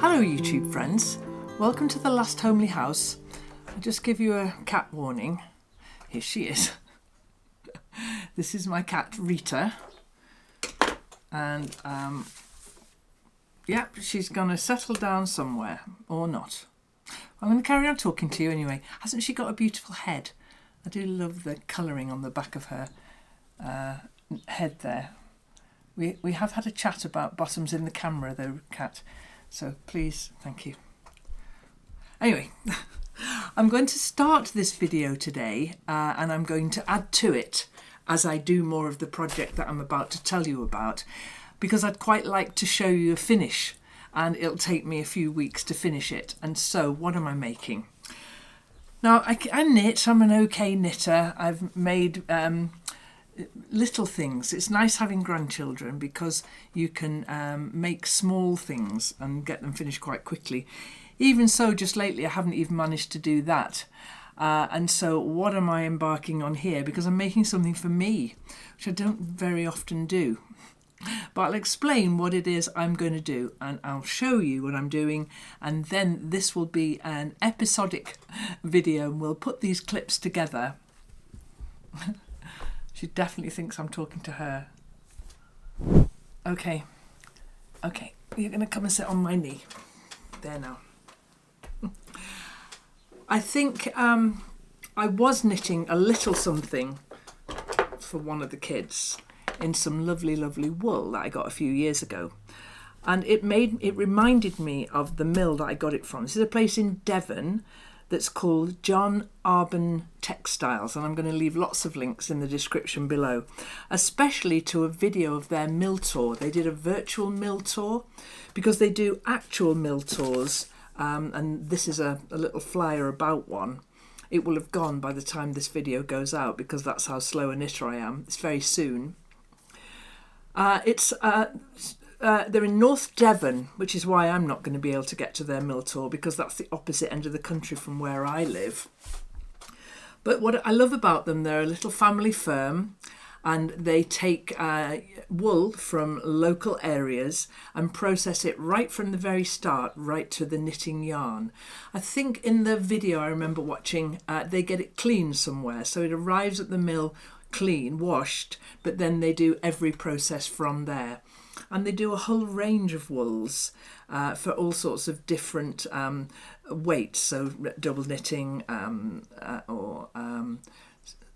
Hello YouTube friends, welcome to the Last Homely House. I'll just give you a cat warning. Here she is. This is my cat Rita, and yeah, she's gonna settle down somewhere or not. I'm going to carry on talking to you anyway. Hasn't she got a beautiful head? I do love the colouring on the back of her head there. We have had a chat about bottoms in the camera though, cat. So please, thank you. Anyway, I'm going to start this video today and I'm going to add to it as I do more of the project that I'm about to tell you about, because I'd quite like to show you a finish, and it'll take me a few weeks to finish it. And so what am I making? Now I knit, I'm an okay knitter. I've made little things. It's nice having grandchildren because you can make small things and get them finished quite quickly. Even so, just lately I haven't even managed to do that. And so what am I embarking on here? Because I'm making something for me, which I don't very often do. But I'll explain what it is I'm going to do, and I'll show you what I'm doing, and then this will be an episodic video and we'll put these clips together. She definitely thinks I'm talking to her. Okay, you're going to come and sit on my knee. There now. I think I was knitting a little something for one of the kids in some lovely wool that I got a few years ago. And it reminded me of the mill that I got it from. This is a place in Devon that's called John Arbon Textiles, and I'm going to leave lots of links in the description below, especially to a video of their mill tour. They did a virtual mill tour because they do actual mill tours, and this is a little flyer about one. It will have gone by the time this video goes out because that's how slow a knitter I am. It's very soon. They're in North Devon, which is why I'm not going to be able to get to their mill tour, because that's the opposite end of the country from where I live. But what I love about them, they're a little family firm, and they take wool from local areas and process it right from the very start, right to the knitting yarn. I think in the video I remember watching, they get it clean somewhere, so it arrives at the mill clean, washed, but then they do every process from there. And they do a whole range of wools for all sorts of different weights, so double knitting or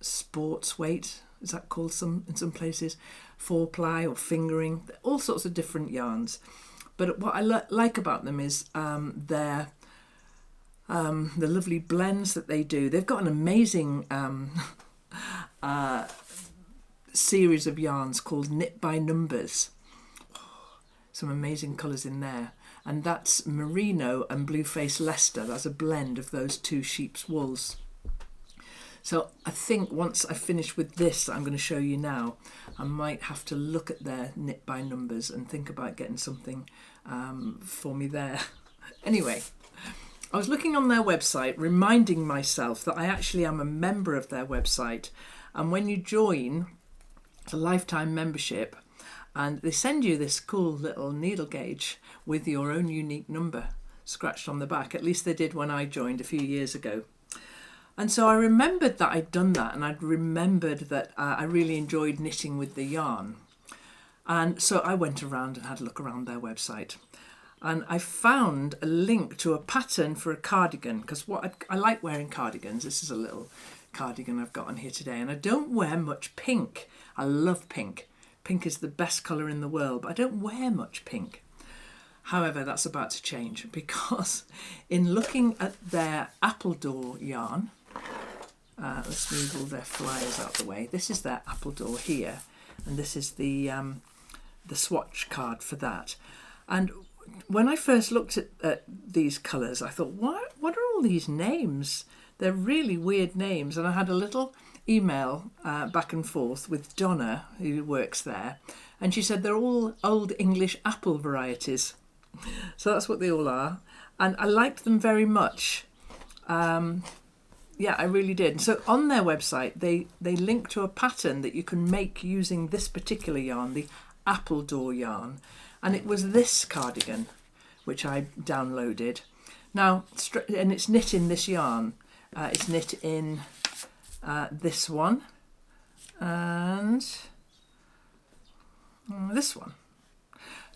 sports weight, is that called in some places, 4-ply or fingering, all sorts of different yarns. But what I like about them is the lovely blends that they do. They've got an amazing series of yarns called Knit by Numbers. Some amazing colours in there, and that's merino and blueface Leicester. That's a blend of those two sheep's wools. So I think once I finish with this that I'm going to show you now, I might have to look at their Knit by Numbers and think about getting something for me there. Anyway, I was looking on their website, reminding myself that I actually am a member of their website, and when you join, it's a lifetime membership, and they send you this cool little needle gauge with your own unique number scratched on the back. At least they did when I joined a few years ago. And so I remembered that I'd done that, and I'd remembered that I really enjoyed knitting with the yarn. And so I went around and had a look around their website. And I found a link to a pattern for a cardigan, because I like wearing cardigans. This is a little cardigan I've got on here today, and I don't wear much pink. I love pink. Pink is the best colour in the world, but I don't wear much pink. However, that's about to change, because in looking at their Appledore yarn, let's move all their flyers out the way. This is their Appledore here, and this is the swatch card for that. And when I first looked at these colours, I thought, what are all these names? They're really weird names. And I had a little email back and forth with Donna, who works there, and she said they're all old English apple varieties. So that's what they all are. And I liked them very much. Yeah, I really did. So on their website, they link to a pattern that you can make using this particular yarn, the Appledore yarn. And it was this cardigan, which I downloaded. Now, and it's knit in this yarn. It's knit in this one and this one.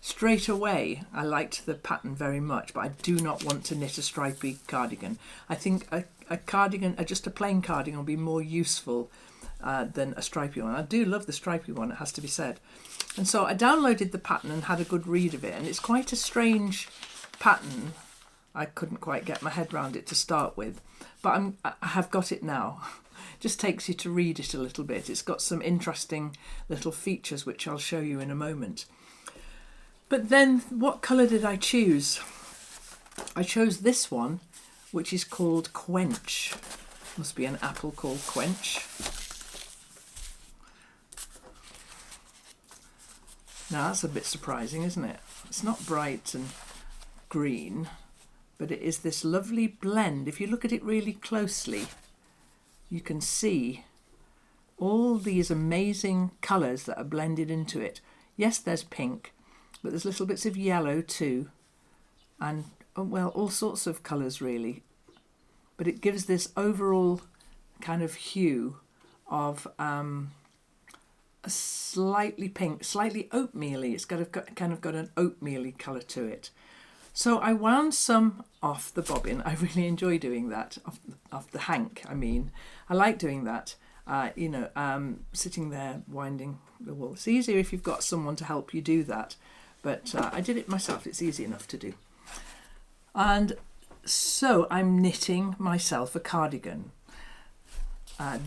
Straight away, I liked the pattern very much, but I do not want to knit a stripy cardigan. I think a cardigan, just a plain cardigan, will be more useful than a stripy one. I do love the stripy one, it has to be said. And so I downloaded the pattern and had a good read of it, and it's quite a strange pattern. I couldn't quite get my head around it to start with, but I have got it now. It just takes you to read it a little bit. It's got some interesting little features which I'll show you in a moment. But then what colour did I choose? I chose this one, which is called Quench. Must be an apple called Quench. Now that's a bit surprising, isn't it? It's not bright and green, but it is this lovely blend. If you look at it really closely, you can see all these amazing colours that are blended into it. Yes, there's pink, but there's little bits of yellow too, and well, all sorts of colours really. But it gives this overall kind of hue of a slightly pink, slightly oatmeal-y. It's kind of got an oatmeal-y colour to it. So I wound some off the bobbin. I really enjoy doing that, off the hank, I mean. I like doing that, sitting there winding the wool. It's easier if you've got someone to help you do that, but I did it myself. It's easy enough to do. And so I'm knitting myself a cardigan. I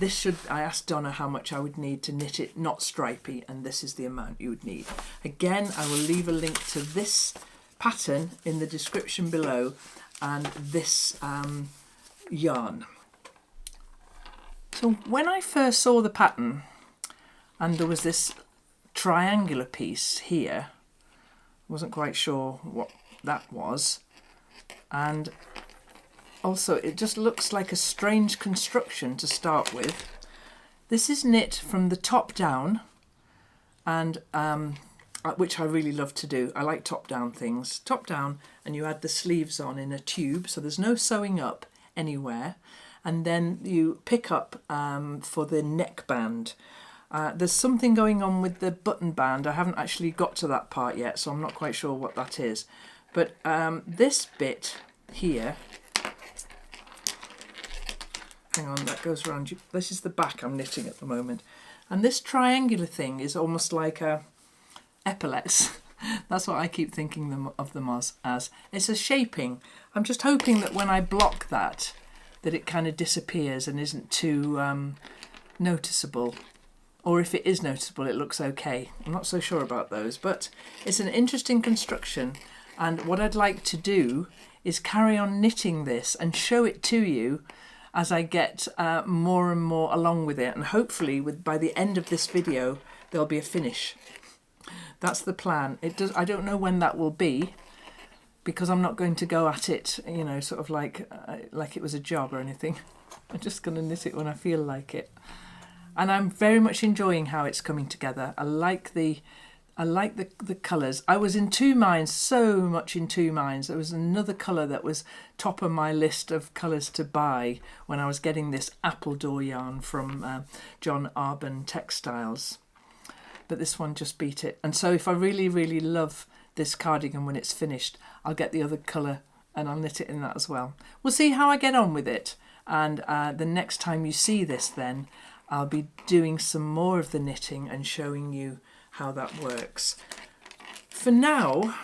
asked Donna how much I would need to knit it not stripy, and this is the amount you would need. Again, I will leave a link to this pattern in the description below and this yarn. So when I first saw the pattern and there was this triangular piece here, wasn't quite sure what that was, and also it just looks like a strange construction to start with. This is knit from the top down, and which I really love to do. I like top down things. Top down, and you add the sleeves on in a tube, so there's no sewing up anywhere, and then you pick up for the neckband. There's something going on with the button band. I haven't actually got to that part yet, so I'm not quite sure what that is. But this bit here, hang on, that goes around you. This is the back I'm knitting at the moment. And this triangular thing is almost like a epaulets. That's what I keep thinking of them as. It's a shaping. I'm just hoping that when I block that it kind of disappears and isn't too noticeable. Or if it is noticeable, it looks okay. I'm not so sure about those, but it's an interesting construction. And what I'd like to do is carry on knitting this and show it to you as I get more and more along with it. And hopefully by the end of this video, there'll be a finish. That's the plan. I don't know when that will be, because I'm not going to go at it, sort of like it was a job or anything. I'm just going to knit it when I feel like it. And I'm very much enjoying how it's coming together. I like the colours. I was in two minds, so much in two minds. There was another colour that was top of my list of colours to buy when I was getting this Appledore yarn from John Arbon Textiles. But this one just beat it. And so if I really, really love this cardigan when it's finished, I'll get the other colour and I'll knit it in that as well. We'll see how I get on with it, and the next time you see this then I'll be doing some more of the knitting and showing you how that works. For now,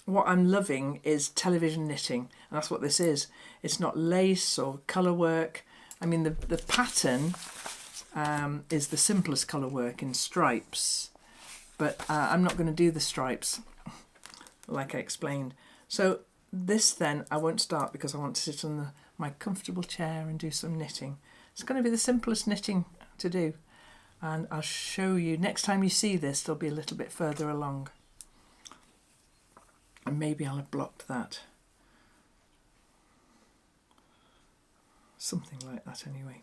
what I'm loving is television knitting, and that's what this is. It's not lace or colour work. I mean, the pattern is the simplest colour work in stripes, but I'm not going to do the stripes like I explained. So this then I won't start because I want to sit on my comfortable chair and do some knitting. It's going to be the simplest knitting to do, and I'll show you next time you see this. They'll be a little bit further along, and maybe I'll have blocked that, something like that anyway.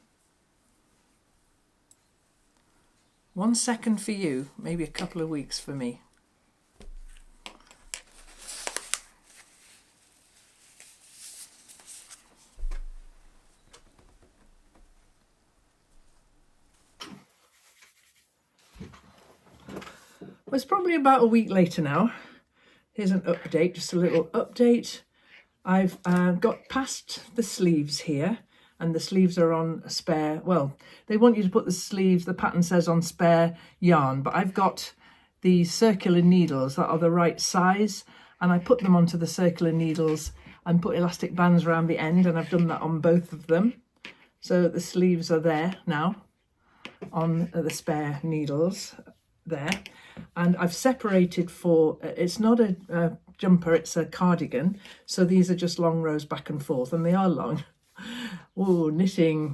1 second for you, maybe a couple of weeks for me. Well, it's probably about a week later now. Here's an update, just a little update. I've got past the sleeves here, and the sleeves are on a spare, well, they want you to put the sleeves, the pattern says on spare yarn, but I've got the circular needles that are the right size, and I put them onto the circular needles and put elastic bands around the end, and I've done that on both of them. So the sleeves are there now on the spare needles there, and I've separated for, it's not a jumper, it's a cardigan, so these are just long rows back and forth, and they are long. Oh, knitting,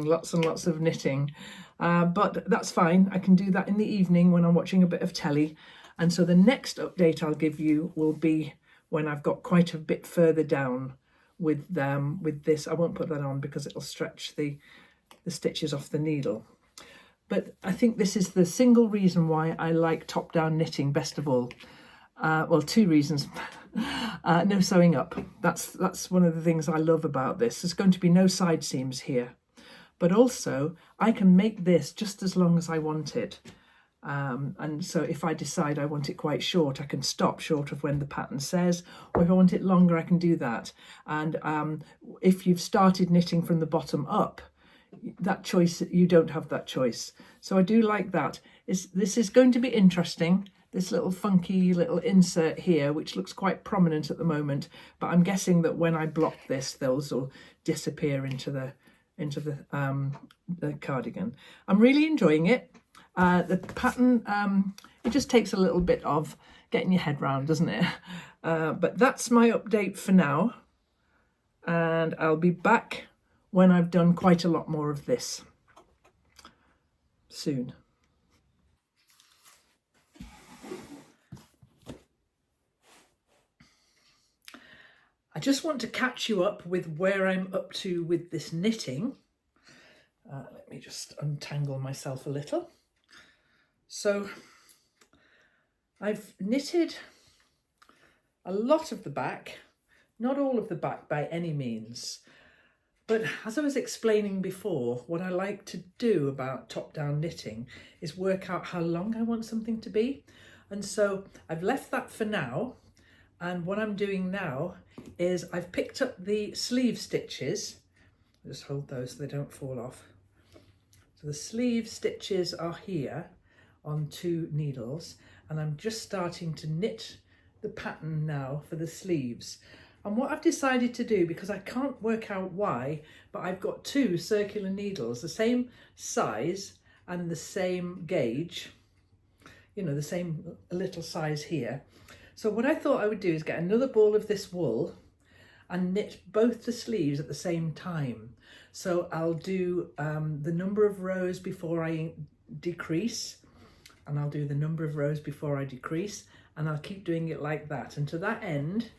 lots and lots of knitting, but that's fine. I can do that in the evening when I'm watching a bit of telly. And so the next update I'll give you will be when I've got quite a bit further down with this. I won't put that on because it'll stretch the stitches off the needle. But I think this is the single reason why I like top-down knitting best of all. Well, 2 reasons. No sewing up. That's one of the things I love about this. There's going to be no side seams here. But also, I can make this just as long as I want it. And so if I decide I want it quite short, I can stop short of when the pattern says, or if I want it longer, I can do that. And if you've started knitting from the bottom up, that choice, you don't have that choice. So I do like that. This is going to be interesting. This little funky little insert here, which looks quite prominent at the moment, but I'm guessing that when I block this, those will disappear into the cardigan. I'm really enjoying it. The pattern, it just takes a little bit of getting your head round, doesn't it? But that's my update for now, and I'll be back when I've done quite a lot more of this soon. I just want to catch you up with where I'm up to with this knitting. Let me just untangle myself a little. So I've knitted a lot of the back, not all of the back by any means. But as I was explaining before, what I like to do about top-down knitting is work out how long I want something to be. And so I've left that for now. And what I'm doing now is I've picked up the sleeve stitches. I'll just hold those so they don't fall off. So the sleeve stitches are here on 2 needles, and I'm just starting to knit the pattern now for the sleeves. And what I've decided to do, because I can't work out why, but I've got 2 circular needles, the same size and the same gauge, you know, the same little size here. So what I thought I would do is get another ball of this wool and knit both the sleeves at the same time. So I'll do the number of rows before I decrease, and I'll do the number of rows before I decrease, and I'll keep doing it like that. And to that end,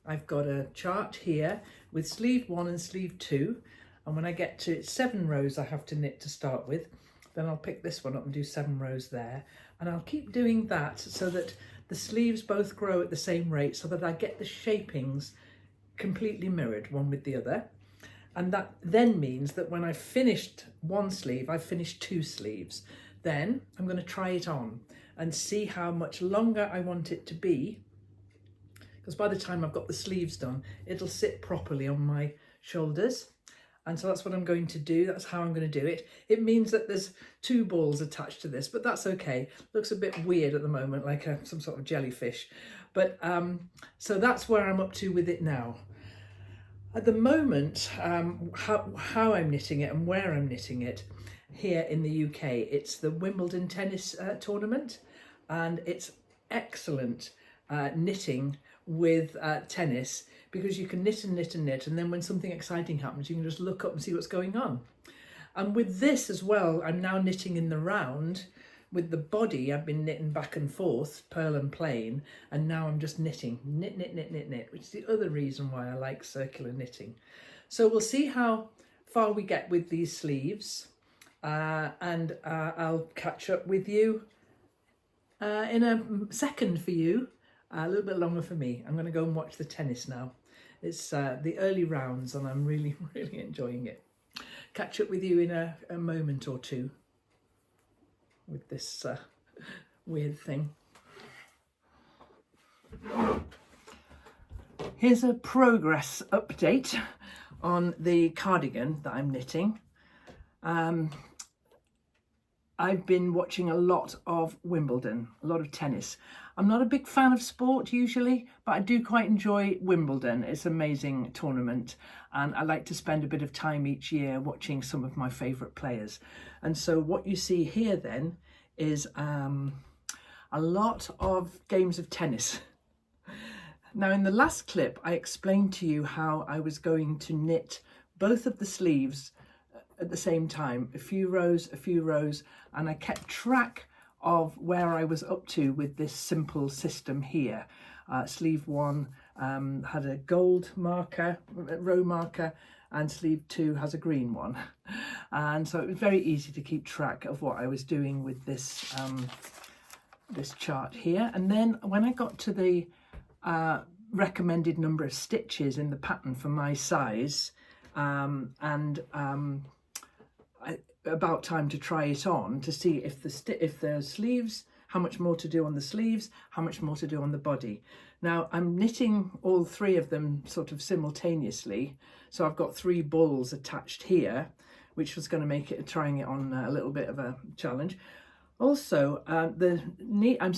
I've got a chart here with sleeve 1 and sleeve 2, and when I get to 7 rows I have to knit to start with, then I'll pick this one up and do 7 rows there, and I'll keep doing that so that the sleeves both grow at the same rate, so that I get the shapings completely mirrored one with the other. And that then means that when I've finished one sleeve, I've finished 2 sleeves. Then I'm going to try it on and see how much longer I want it to be, because by the time I've got the sleeves done, it'll sit properly on my shoulders. And so that's what I'm going to do. That's how I'm going to do it. It means that there's 2 balls attached to this, but that's okay. Looks a bit weird at the moment, like some sort of jellyfish. But so that's where I'm up to with it now. At the moment, how I'm knitting it and where I'm knitting it here in the UK, it's the Wimbledon tennis tournament, and it's excellent knitting with tennis, because you can knit and knit and knit, and then when something exciting happens, you can just look up and see what's going on. And with this as well, I'm now knitting in the round. With the body, I've been knitting back and forth, purl and plain, and now I'm just knitting, knit, knit, knit, knit, knit, which is the other reason why I like circular knitting. So we'll see how far we get with these sleeves, and I'll catch up with you in a second for you, a little bit longer for me. I'm going to go and watch the tennis now. It's the early rounds, and I'm really, really enjoying it. Catch up with you in a moment or two with this weird thing. Here's a progress update on the cardigan that I'm knitting. I've been watching a lot of Wimbledon, a lot of tennis. I'm not a big fan of sport usually, but I do quite enjoy Wimbledon. It's an amazing tournament, and I like to spend a bit of time each year watching some of my favourite players. And so what you see here then is a lot of games of tennis. Now, in the last clip, I explained to you how I was going to knit both of the sleeves at the same time, a few rows, and I kept track of where I was up to with this simple system here. Sleeve 1 had a gold marker, row marker, and sleeve 2 has a green one. And so it was very easy to keep track of what I was doing with this, this chart here. And then when I got to the recommended number of stitches in the pattern for my size, about time to try it on to see if the sleeves, how much more to do on the sleeves, how much more to do on the body. Now I'm knitting all 3 of them sort of simultaneously, so I've got 3 balls attached here, which was going to make it trying it on a little bit of a challenge. Also, I'm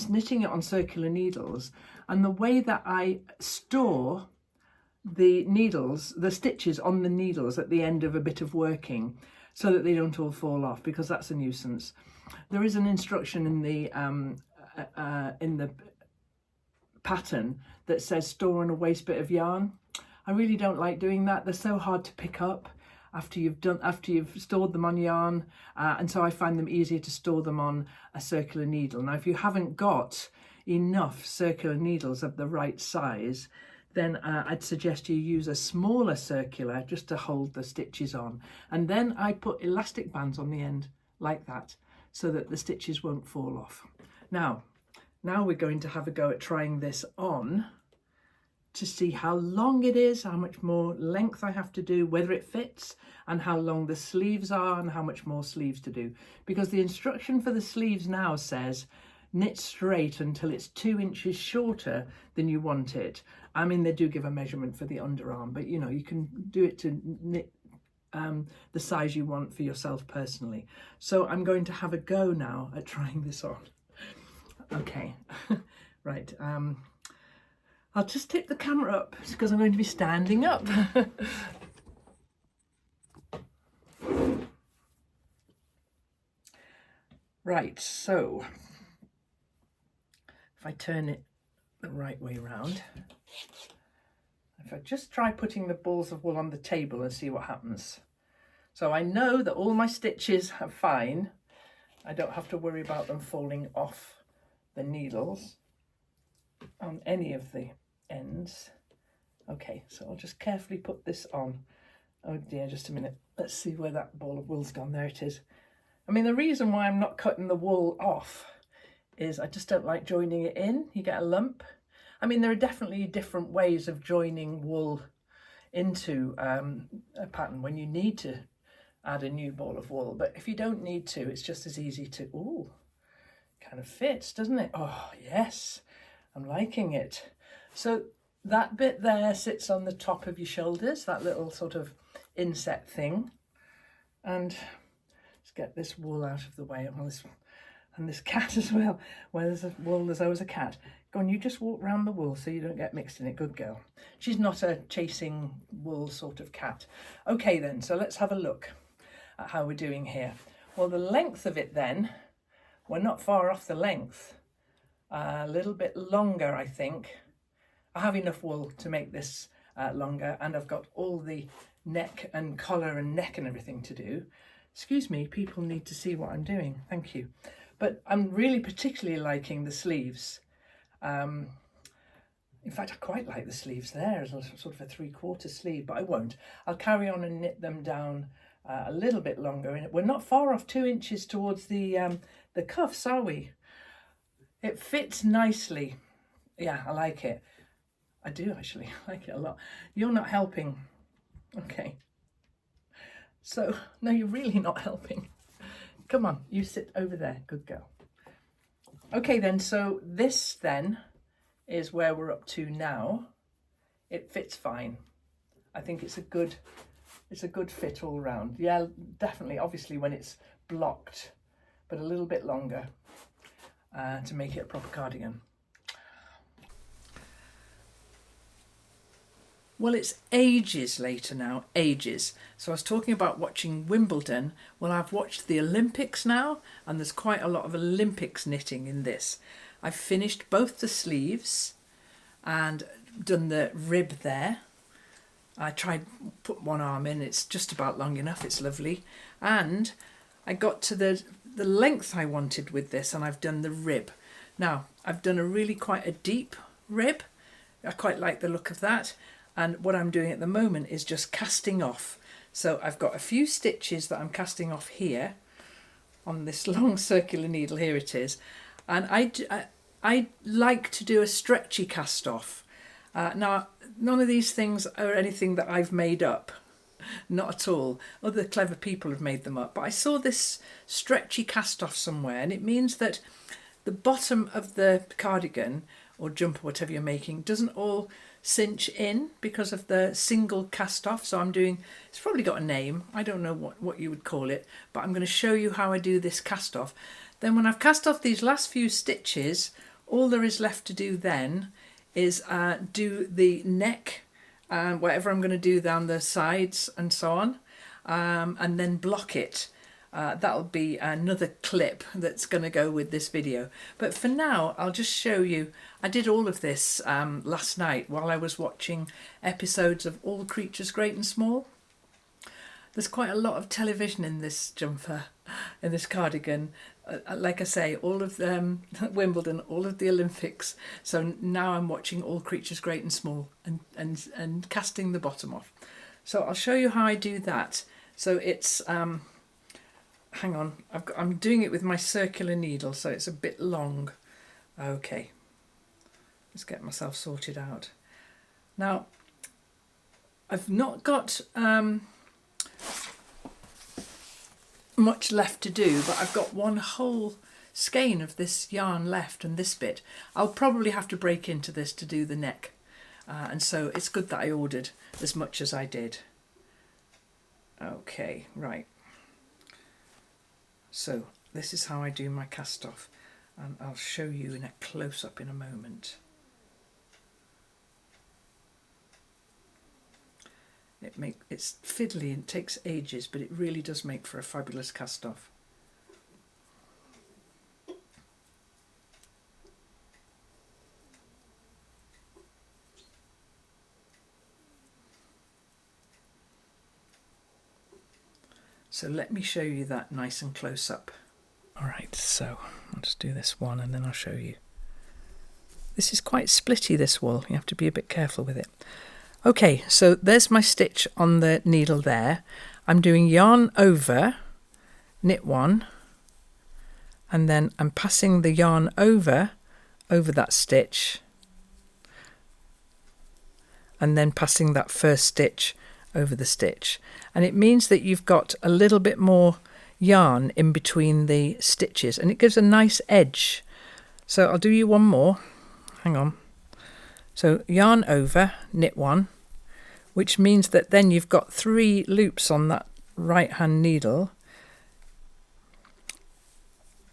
knitting it on circular needles, and the way that I store the needles, the stitches on the needles at the end of a bit of working, so that they don't all fall off, because that's a nuisance. There is an instruction in the pattern that says store on a waste bit of yarn. I really don't like doing that. They're so hard to pick up after you've stored them on yarn, and so I find them easier to store them on a circular needle. Now, if you haven't got enough circular needles of the right size, then I'd suggest you use a smaller circular just to hold the stitches on. And then I put elastic bands on the end like that, so that the stitches won't fall off. Now we're going to have a go at trying this on to see how long it is, how much more length I have to do, whether it fits, and how long the sleeves are, and how much more sleeves to do. Because the instruction for the sleeves now says knit straight until it's 2 inches shorter than you want it. I mean, they do give a measurement for the underarm, but you know, you can do it to knit the size you want for yourself personally. So I'm going to have a go now at trying this on. Okay, right. I'll just tip the camera up because I'm going to be standing up. Right, so if I turn it the right way round, if I just try putting the balls of wool on the table and see what happens. So I know that all my stitches are fine. I don't have to worry about them falling off the needles on any of the ends. Okay, so I'll just carefully put this on. Oh dear, just a minute. Let's see where that ball of wool's gone. There it is. I mean, the reason why I'm not cutting the wool off is I just don't like joining it in. You get a lump. I mean, there are definitely different ways of joining wool into a pattern when you need to add a new ball of wool. But if you don't need to, it's just as easy to, ooh, kind of fits, doesn't it? Oh, yes, I'm liking it. So that bit there sits on the top of your shoulders, that little sort of inset thing. And let's get this wool out of the way, and this cat as well. Where there's a wool, there's always a cat. Go on, you just walk round the wool so you don't get mixed in it. Good girl. She's not a chasing wool sort of cat. Okay then, so let's have a look at how we're doing here. Well, the length of it then, we're not far off the length. A little bit longer, I think. I have enough wool to make this longer, and I've got all the neck and collar and neck and everything to do. Excuse me, people need to see what I'm doing. Thank you. But I'm really particularly liking the sleeves. In fact, I quite like the sleeves there as a sort of a 3/4 sleeve, but I won't. I'll carry on and knit them down a little bit longer. We're not far off 2 inches towards the cuffs, are we? It fits nicely. Yeah, I like it. I do actually like it a lot. You're not helping. Okay. So, no, you're really not helping. Come on, you sit over there. Good girl. Okay then, so this then is where we're up to now. It fits fine. I think it's a good fit all round. Yeah, definitely, obviously when it's blocked, but a little bit longer to make it a proper cardigan. Well, it's ages later now, ages. So I was talking about watching Wimbledon. Well, I've watched the Olympics now, and there's quite a lot of Olympics knitting in this. I've finished both the sleeves and done the rib there. I tried put one arm in, it's just about long enough, it's lovely. And I got to the length I wanted with this, and I've done the rib. Now, I've done a really quite a deep rib. I quite like the look of that. And what I'm doing at the moment is just casting off. So I've got a few stitches that I'm casting off here on this long circular needle. Here it is. And I like to do a stretchy cast off. Now, none of these things are anything that I've made up. Not at all. Other clever people have made them up. But I saw this stretchy cast off somewhere, and it means that the bottom of the cardigan or jumper, whatever you're making, doesn't all cinch in because of the single cast off. So I'm doing, it's probably got a name, I don't know what you would call it, but I'm going to show you how I do this cast off. Then when I've cast off these last few stitches, all there is left to do then is do the neck, whatever I'm going to do down the sides and so on, and then block it. That'll be another clip that's going to go with this video. But for now, I'll just show you. I did all of this last night while I was watching episodes of All Creatures Great and Small. There's quite a lot of television in this jumper, in this cardigan. Like I say, all of Wimbledon, all of the Olympics. So now I'm watching All Creatures Great and Small and casting the bottom off. So I'll show you how I do that. So it's... hang on, I'm doing it with my circular needle, so it's a bit long. Okay, let's get myself sorted out. Now, I've not got much left to do, but I've got one whole skein of this yarn left, and this bit. I'll probably have to break into this to do the neck, and so it's good that I ordered as much as I did. Okay, right. So this is how I do my cast off, and I'll show you in a close-up in a moment. It's fiddly and takes ages, but it really does make for a fabulous cast off. So let me show you that nice and close up. Alright, so I'll just do this one and then I'll show you. This is quite splitty, this wool. You have to be a bit careful with it. Okay, so there's my stitch on the needle there. I'm doing yarn over, knit one, and then I'm passing the yarn over that stitch, and then passing that first stitch over the stitch. And it means that you've got a little bit more yarn in between the stitches, and it gives a nice edge. So I'll do you one more. Hang on. So yarn over, knit 1, which means that then you've got 3 loops on that right hand needle.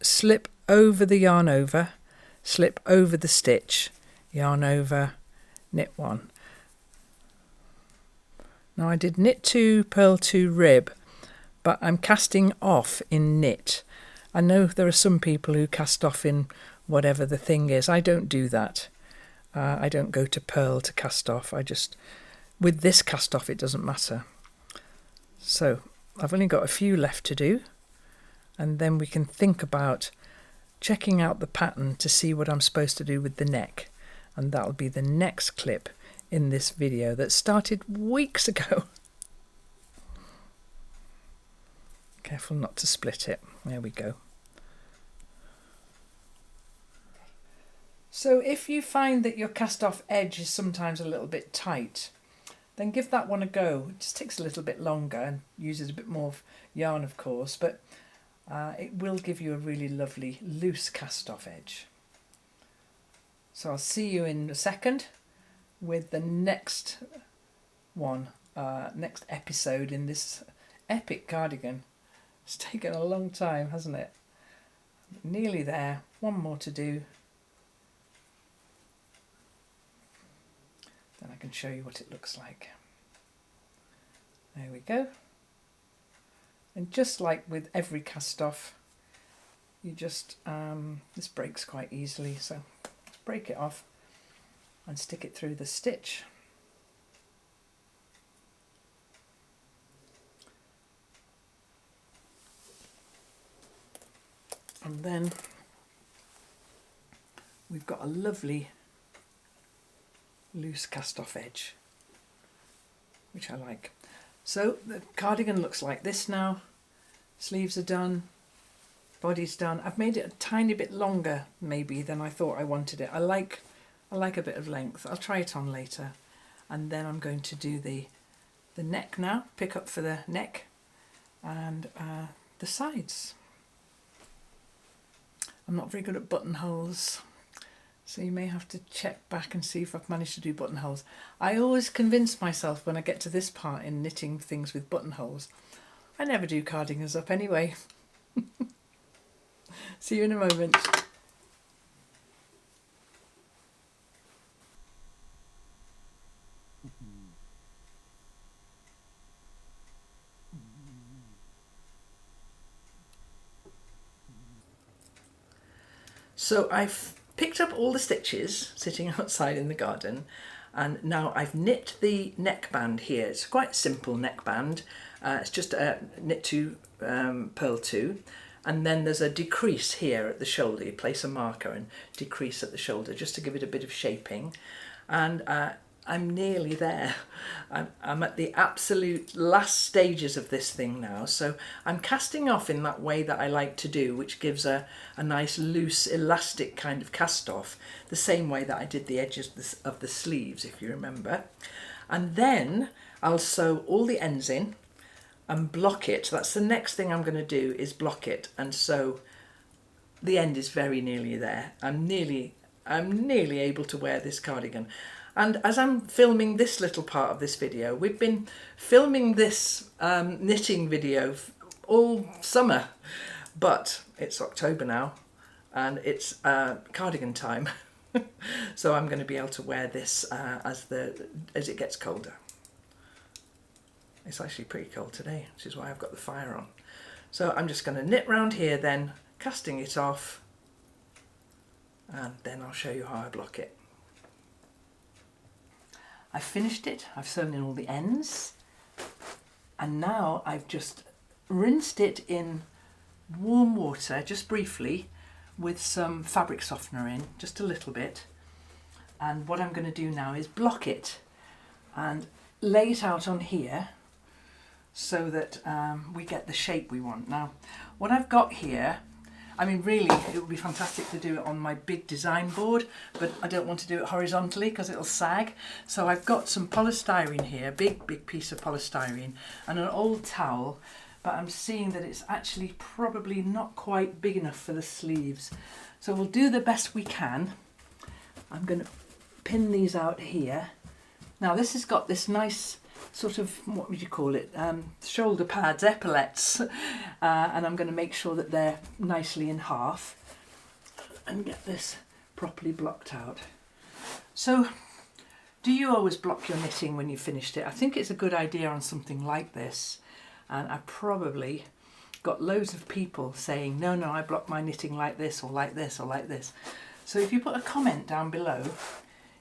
Slip over the yarn over, slip over the stitch, yarn over, knit 1. Now I did knit 2, purl 2, rib, but I'm casting off in knit. I know there are some people who cast off in whatever the thing is. I don't do that. I don't go to purl to cast off. I just, with this cast off, it doesn't matter. So I've only got a few left to do, and then we can think about checking out the pattern to see what I'm supposed to do with the neck, and that'll be the next clip in this video that started weeks ago. Careful not to split it. There we go. So if you find that your cast off edge is sometimes a little bit tight, then give that one a go. It just takes a little bit longer and uses a bit more yarn, of course, but it will give you a really lovely loose cast off edge. So I'll see you in a second with the next one, next episode in this epic cardigan. It's taken a long time, hasn't it? Nearly there, one more to do. Then I can show you what it looks like. There we go. And just like with every cast off, you just, this breaks quite easily, so break it off and stick it through the stitch. And then we've got a lovely loose cast off edge, which I like. So the cardigan looks like this now. Sleeves are done, body's done. I've made it a tiny bit longer maybe than I thought I wanted it. I like a bit of length. I'll try it on later. And then I'm going to do the neck now, pick up for the neck and the sides. I'm not very good at buttonholes, so you may have to check back and see if I've managed to do buttonholes. I always convince myself when I get to this part in knitting things with buttonholes, I never do cardigans up anyway. See you in a moment. So I've picked up all the stitches sitting outside in the garden, and now I've knit the neckband here. It's quite a simple neckband. It's just a knit 2, purl 2, and then there's a decrease here at the shoulder. You place a marker and decrease at the shoulder just to give it a bit of shaping. And I'm nearly there. I'm at the absolute last stages of this thing now, so I'm casting off in that way that I like to do, which gives a nice loose elastic kind of cast off, the same way that I did the edges of the sleeves, if you remember. And then I'll sew all the ends in and block it. That's the next thing I'm going to do, is block it, and so the end is very nearly there. I'm nearly able to wear this cardigan. And as I'm filming this little part of this video, we've been filming this knitting video all summer, but it's October now and it's cardigan time. So I'm going to be able to wear this as it gets colder. It's actually pretty cold today, which is why I've got the fire on. So I'm just going to knit round here then, casting it off, and then I'll show you how I block it. I've finished it, I've sewn in all the ends, and now I've just rinsed it in warm water, just briefly, with some fabric softener in, just a little bit. And what I'm going to do now is block it and lay it out on here so that we get the shape we want. Now, what I've got here, I mean, really, it would be fantastic to do it on my big design board, but I don't want to do it horizontally because it'll sag. So I've got some polystyrene here, big piece of polystyrene, and an old towel, but I'm seeing that it's actually probably not quite big enough for the sleeves. So we'll do the best we can. I'm going to pin these out here. Now this has got this nice sort of, what would you call it, shoulder pads, epaulets, and I'm going to make sure that they're nicely in half and get this properly blocked out. So, do you always block your knitting when you've finished it? I think it's a good idea on something like this, and I probably got loads of people saying, no, I block my knitting like this or like this or like this. So if you put a comment down below,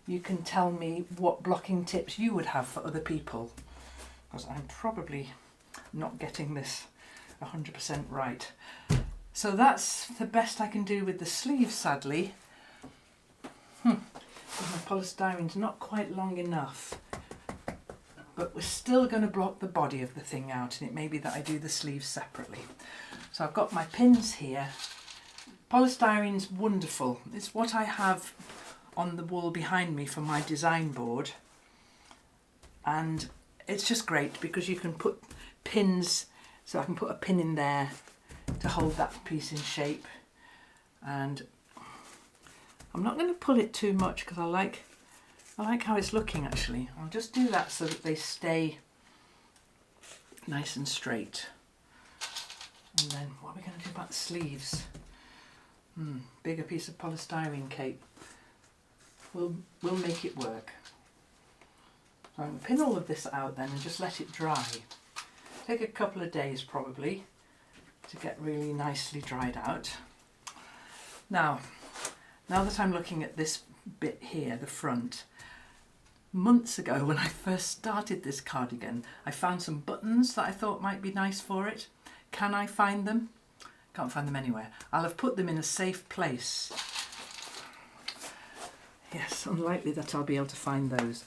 you can tell me what blocking tips you would have for other people, because I'm probably not getting this 100% right. So that's the best I can do with the sleeves, sadly. My polystyrene's not quite long enough, but we're still going to block the body of the thing out, and it may be that I do the sleeves separately. So I've got my pins here. Polystyrene's wonderful. It's what I have on the wall behind me for my design board, and it's just great because you can put pins, so I can put a pin in there to hold that piece in shape, and I'm not going to pull it too much because I like how it's looking actually. I'll just do that so that they stay nice and straight. And then what are we going to do about the sleeves? Bigger piece of polystyrene, Kate. We'll make it work. So I'm going to pin all of this out then and just let it dry. Take a couple of days probably to get really nicely dried out. Now that I'm looking at this bit here, the front, months ago when I first started this cardigan, I found some buttons that I thought might be nice for it. Can I find them? Can't find them anywhere. I'll have put them in a safe place. Yes, unlikely that I'll be able to find those.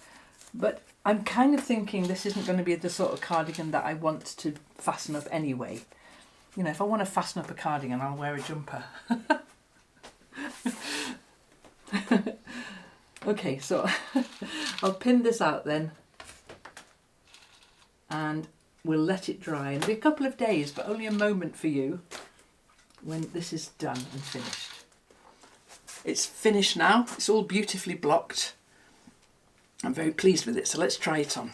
But I'm kind of thinking this isn't going to be the sort of cardigan that I want to fasten up anyway. You know, if I want to fasten up a cardigan, I'll wear a jumper. Okay, so I'll pin this out then, and we'll let it dry. It'll be a couple of days, but only a moment for you when this is done and finished. It's finished now. It's all beautifully blocked. I'm very pleased with it, so let's try it on.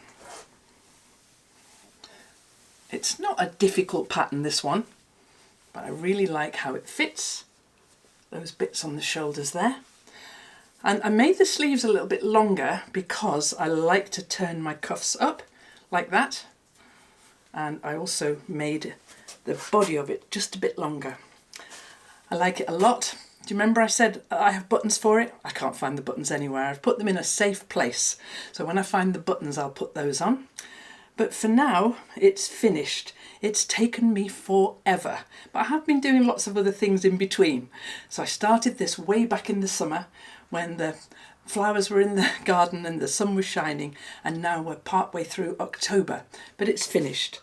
It's not a difficult pattern, this one, but I really like how it fits. Those bits on the shoulders there. And I made the sleeves a little bit longer because I like to turn my cuffs up like that. And I also made the body of it just a bit longer. I like it a lot. Do you remember I said I have buttons for it? I can't find the buttons anywhere. I've put them in a safe place. So when I find the buttons, I'll put those on. But for now, it's finished. It's taken me forever. But I have been doing lots of other things in between. So I started this way back in the summer when the flowers were in the garden and the sun was shining, and now we're partway through October. But it's finished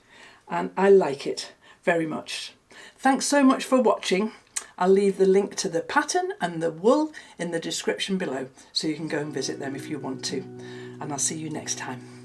and I like it very much. Thanks so much for watching. I'll leave the link to the pattern and the wool in the description below so you can go and visit them if you want to. And I'll see you next time.